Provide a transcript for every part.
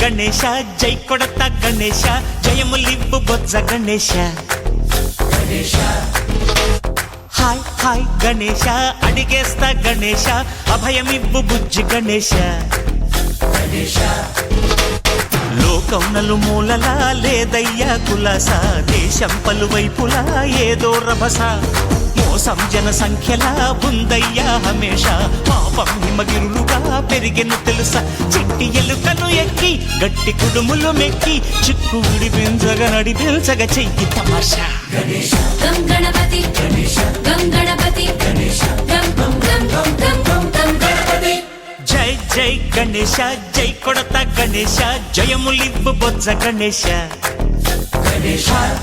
గణేశ జై కొడత గణేశ జయములివ్వు బొజ్జ Ganesha hi hi Ganesha అడిగేస్తా Ganesha అభయమివ్వు బుజ్జి గణేశ లోకం నలుమూలలా లేదయ్యా కులాస దేశం పలువైపులా ఏదో రభస మోసం జన సంఖ్యలా ఉందయ్యా హమేష పాపం హిమగిరులుగా పెరిగెను తెలుసా చిట్టి ఎలుకను ఎక్కి గట్టి కుడుములు మెక్కి చిక్కు విడిపించగా నడిపించగా చెయ్యి తమాషా గం గణపతి గం గణపతి గం గం గం గం గం గం గణపతి జై జై గణేశ జై కొడత గణేశ జయములివ్వు బొజ్జ గణేశ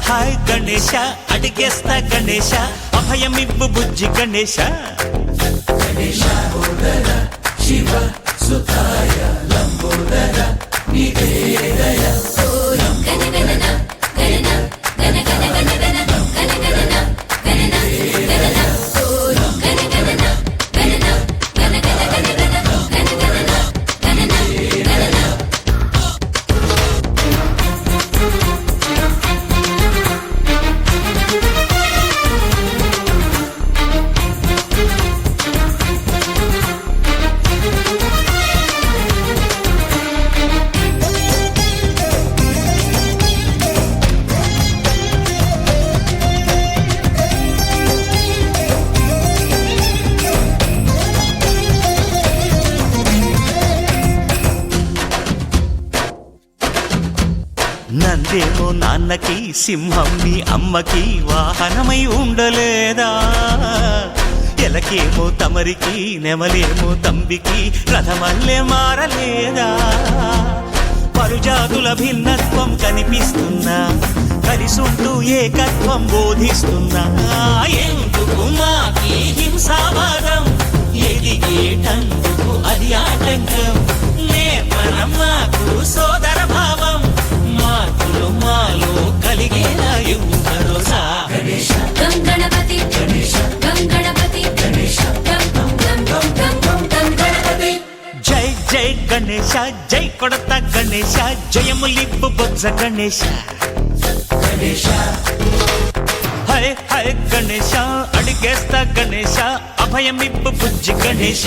హాయ్ గణేశ అడిగేస్తా గణేశ అభయమివ్వు బుజ్జి గణేశ శివ సుతాయ లంబోదర నివేదయ గణగణన గణన గణ గణ గణ గణ గణగణన గణన గణన గణగణన గణన గణ గణ గణ గణ గణగణన గణన గణన నందేమో నాన్నకి సింహం మీ అమ్మకి వాహనమై ఉండలేదా ఎలకేమో తమరికి నెమలేమో తంబికి రథమల్లే మారలేదా పరుజాతుల భిన్నత్వం కనిపిస్తున్నా కలిసుంటూ ఏకత్వం బోధిస్తున్నా ఎందుకు మాకి హింసావాదం ఎదిగేటందుకు అది ఆటంకం నేర్పరం మాకు సోదర భావం మార్పులు మాలో కలిగేలా ఇవ్వు భరోసా గం గణపతి గం గణపతి గం గం గం గం గం గం గణపతి జై జై గణేశ జై కొడత గణేశ జయములివ్వు బొజ్జ గణేశ హై హై గణేశ అడిగేస్తా గణేశ అభయమివ్వు బుజ్జి గణేశ